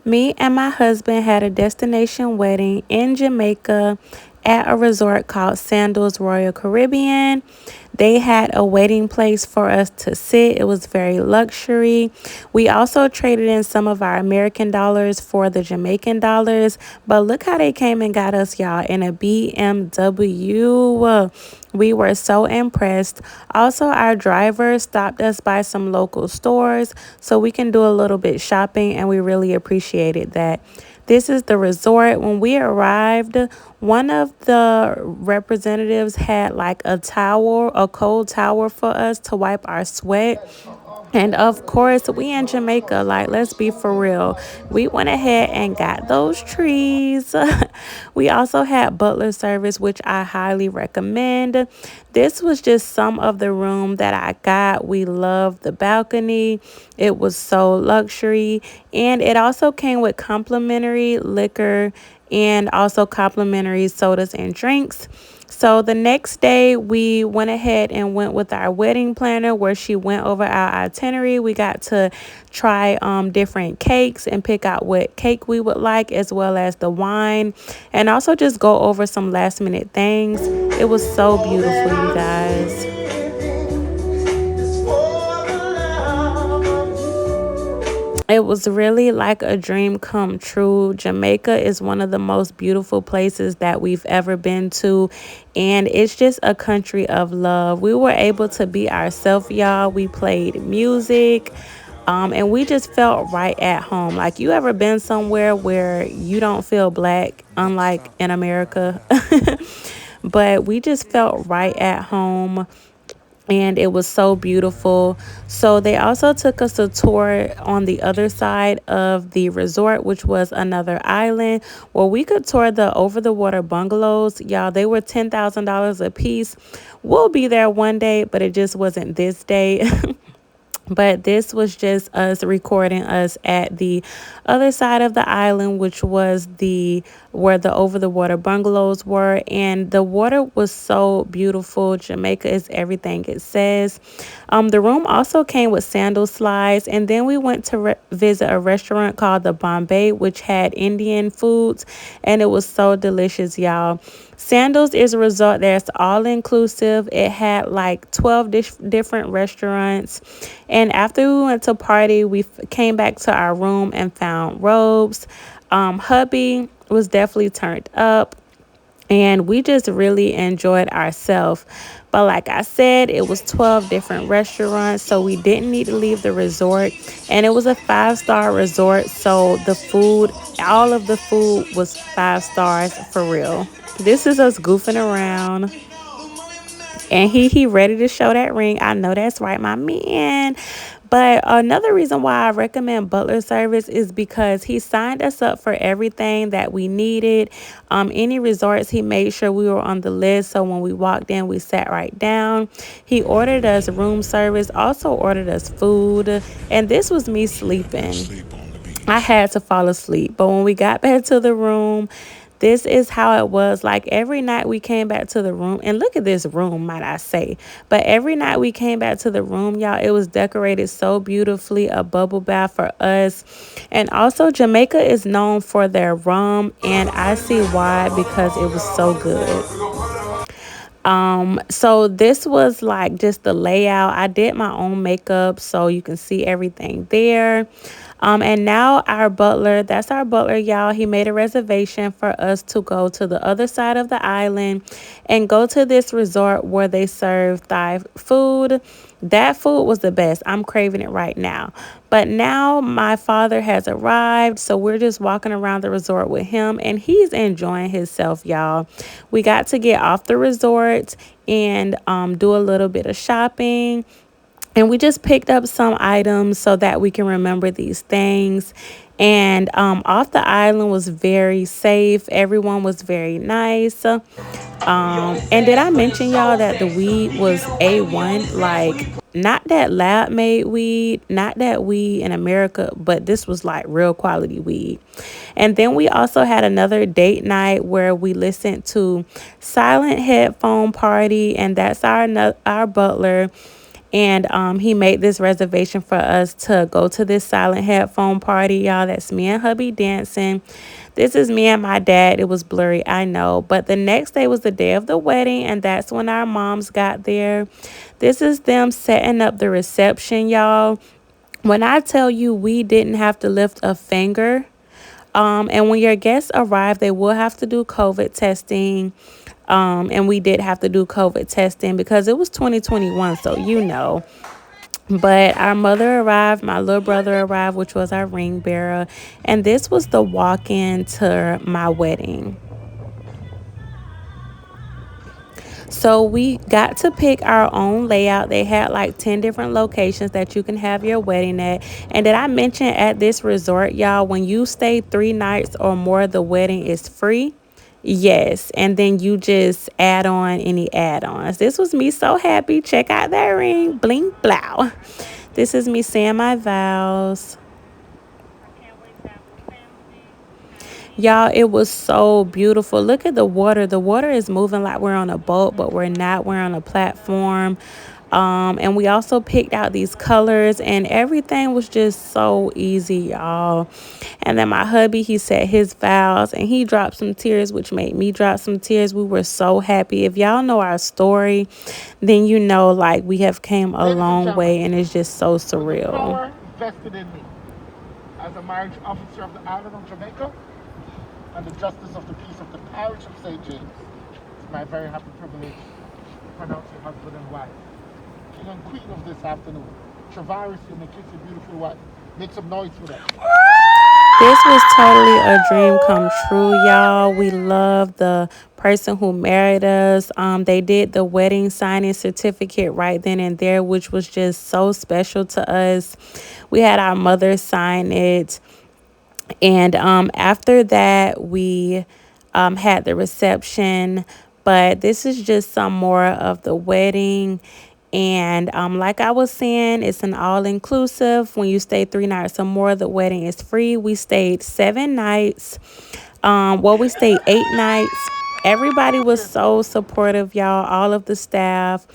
Me and my husband had a destination wedding in Jamaica at a resort called Sandals Royal Caribbean. They had a waiting place for us to sit. It was very luxury. We also traded in some of our American dollars for the Jamaican dollars. But look how they came and got us, y'all, in a BMW. We were so impressed. Also, our driver stopped us by some local stores so we can do a little bit shopping, and we really appreciated that. This is the resort. When we arrived, one of the representatives had like a towel, a cold towel for us to wipe our sweat. And of course, we in Jamaica, like, let's be for real. We went ahead and got those trees. We also had butler service, which I highly recommend. This was just some of the room that I got. We loved the balcony. It was so luxury. And it also came with complimentary liquor and also complimentary sodas and drinks. So the next day, we went ahead and went with our wedding planner where she went over our itinerary. We got to try different cakes and pick out what cake we would like, as well as the wine, and also just go over some last minute things. It was so beautiful, you guys. It was really like a dream come true. Jamaica is one of the most beautiful places that we've ever been to, and it's just a country of love. We were able to be ourselves, y'all. We played music, and we just felt right at home. Like, you ever been somewhere where you don't feel black, unlike in America? But we just felt right at home, and it was so beautiful. So they also took us a tour on the other side of the resort, which was another island where we could tour the over the water bungalows. Y'all, they were $10,000 a piece. We'll be there one day, but it just wasn't this day. But this was just us recording us at the other side of the island, which was the where the over the water bungalows were. And the water was so beautiful. Jamaica is everything it says. The room also came with sandal slides. And then we went to visit a restaurant called the Bombay, which had Indian foods, and it was so delicious, y'all. Sandals is a resort that's all inclusive. It had like 12 different restaurants. And after we went to party, we came back to our room and found robes. Hubby was definitely turned up, and we just really enjoyed ourselves. But like I said, it was 12 different restaurants, so we didn't need to leave the resort. And it was a 5-star resort, so the food, all of the food was 5 stars for real. This is us goofing around. And he ready to show that ring. I know that's right, my man. But another reason why I recommend butler service is because he signed us up for everything that we needed. Any resorts, he made sure we were on the list. So when we walked in, we sat right down. He ordered us room service, also ordered us food. And this was me sleeping. I had to fall asleep. But when we got back to the room, this is how it was. Like, every night we came back to the room, and look at this room, might I say. But every night we came back to the room, y'all, it was decorated so beautifully, a bubble bath for us. And also, Jamaica is known for their rum, and I see why, because it was so good. So this was like just the layout. I did my own makeup, so you can see everything there. And now our butler, that's our butler, y'all. He made a reservation for us to go to the other side of the island and go to this resort where they serve Thai food. That food was the best. I'm craving it right now. But now my father has arrived, so we're just walking around the resort with him, and he's enjoying himself, y'all. We got to get off the resort and do a little bit of shopping. And we just picked up some items so that we can remember these things. And off the island was very safe. Everyone was very nice. And did I mention y'all that the weed was A1? Like, not that lab made weed, not that weed in America, but this was like real quality weed. And then we also had another date night where we listened to Silent Headphone Party, and that's our butler. And he made this reservation for us to go to this silent headphone party, y'all. That's me and hubby dancing. This is me and my dad. It was blurry, I know. But the next day was the day of the wedding, and that's when our moms got there. This is them setting up the reception, y'all. When I tell you we didn't have to lift a finger, and when your guests arrive, they will have to do COVID testing. And we did have to do COVID testing because it was 2021, so you know. But our mother arrived, my little brother arrived, which was our ring bearer, and this was the walk in to my wedding. So we got to pick our own layout. They had like 10 different locations that you can have your wedding at. And did I mention at this resort, y'all, when you stay 3 nights or more, the wedding is free? Yes. And then you just add on any add-ons. This was me so happy. Check out that ring. Bling blow. This is me saying my vows. Y'all, it was so beautiful. Look at the water. The water is moving like we're on a boat, but we're not. We're on a platform. And we also picked out these colors, and everything was just so easy, y'all. And then my hubby, he said his vows, and he dropped some tears, which made me drop some tears. We were so happy. If y'all know our story, then you know like we have came a long way, and it's just so surreal. Power vested in me as a marriage officer of the island of Jamaica and the justice of the peace of the parish of St. James. It's my very happy privilege to pronounce you husband and wife. King and queen of this afternoon. Travaris, you may kiss your beautiful wife. Make some noise for that. This was totally a dream come true, y'all. We love the person who married us. They did the wedding signing certificate right then and there, which was just so special to us. We had our mother sign it. And after that, we had the reception. But this is just some more of the wedding. And like I was saying, it's an all-inclusive. When you stay 3 nights or more, the wedding is free. We stayed 7 nights. Well, we stayed 8 nights. Everybody was so supportive, y'all, all of the staff.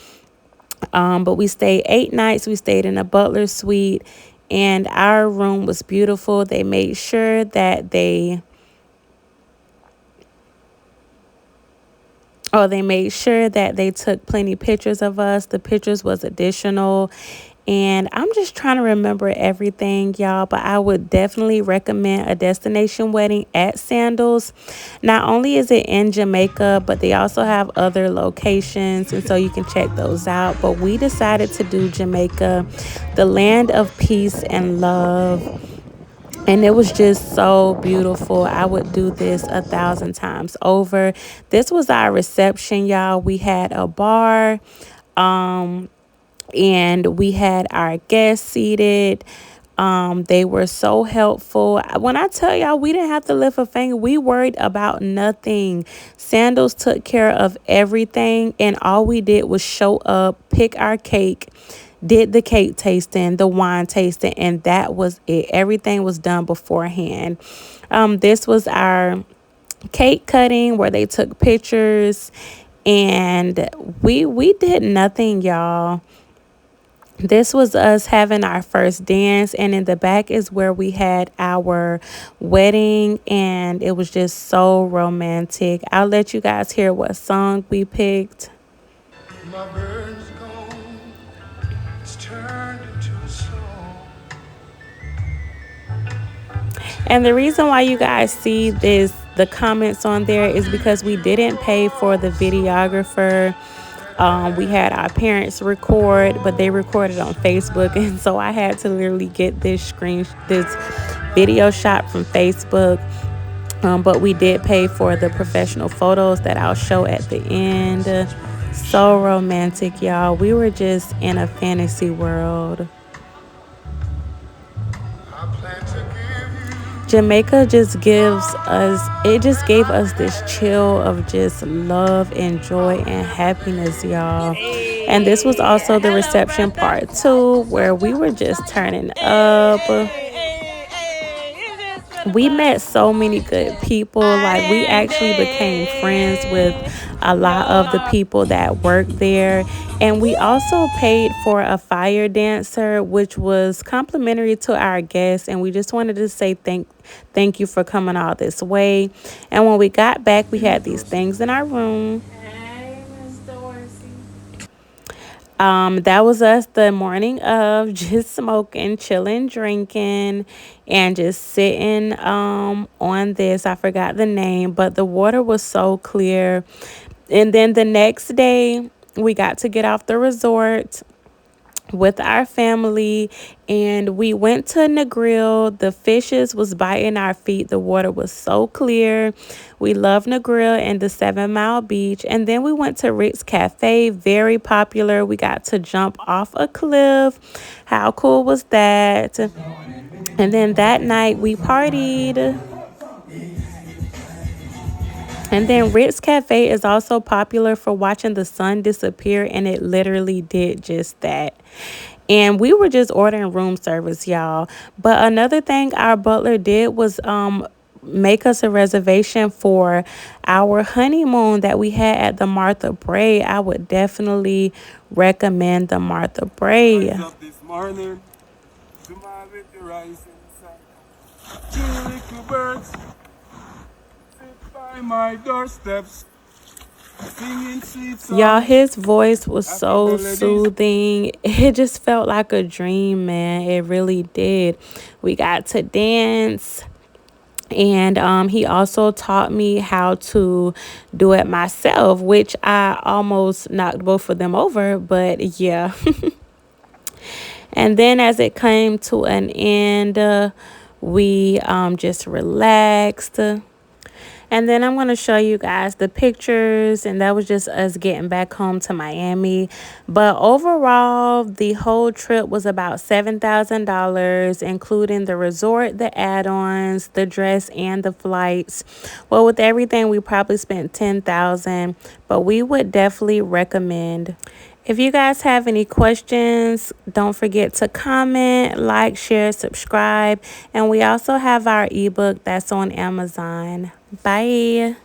But we stayed 8 nights. We stayed in a butler suite, and our room was beautiful. They made sure that they took plenty pictures of us. The pictures was additional. And I'm just trying to remember everything, y'all. But I would definitely recommend a destination wedding at Sandals. Not only is it in Jamaica, but they also have other locations. And so you can check those out. But we decided to do Jamaica, the land of peace and love. And it was just so beautiful. I would do this 1,000 times over. This was our reception, y'all. We had a bar. And we had our guests seated. They were so helpful. When I tell y'all we didn't have to lift a finger, we worried about nothing. Sandals took care of everything, and all we did was show up, pick our cake, did the cake tasting, the wine tasting, and that was it. Everything was done beforehand. This was our cake cutting where they took pictures, and we did nothing, y'all. This was us having our first dance, and in the back is where we had our wedding, and it was just so romantic. I'll let you guys hear what song we picked. My bird's gone, it's turned into a song. And the reason why you guys see the comments on there is because we didn't pay for the videographer. We had our parents record, but they recorded on Facebook, and so I had to literally get this video shot from Facebook. But we did pay for the professional photos that I'll show at the end. So romantic, y'all. We were just in a fantasy world. Jamaica just gave us this chill of just love and joy and happiness, y'all. And this was also the reception part too, where we were just turning up. We met so many good people. Like, we actually became friends with a lot of the people that work there. And we also paid for a fire dancer, which was complimentary to our guests. And we just wanted to say thank you for coming all this way. And when we got back, we had these things in our room. Hey, Miss Dorsey. That was us the morning of, just smoking, chilling, drinking, and just sitting on this. I forgot the name, but the water was so clear. And then the next day, we got to get off the resort with our family, and we went to Negril. The fishes was biting our feet. The water was so clear. We love Negril and the 7 Mile Beach. And then we went to Rick's Cafe, very popular. We got to jump off a cliff. How cool was that? And then that night we partied. And then Rick's Cafe is also popular for watching the sun disappear, and it literally did just that. And we were just ordering room service, y'all. But another thing our butler did was make us a reservation for our honeymoon that we had at the Martha Bray. I would definitely recommend the Martha Bray. Rise up this morning, tomorrow with the rising sun. Two little birds sit by my doorsteps, singing sweet Y'all, songs. his voice was Happy so melodies. soothing. It just felt like a dream, man. It really did. We got to dance. And he also taught me how to do it myself, which I almost knocked both of them over. But yeah. And then as it came to an end, we just relaxed. And then I'm going to show you guys the pictures. And that was just us getting back home to Miami. But overall, the whole trip was about $7,000, including the resort, the add-ons, the dress, and the flights. Well, with everything, we probably spent $10,000. But we would definitely recommend. If you guys have any questions, don't forget to comment, like, share, subscribe. And we also have our ebook that's on Amazon. Bye.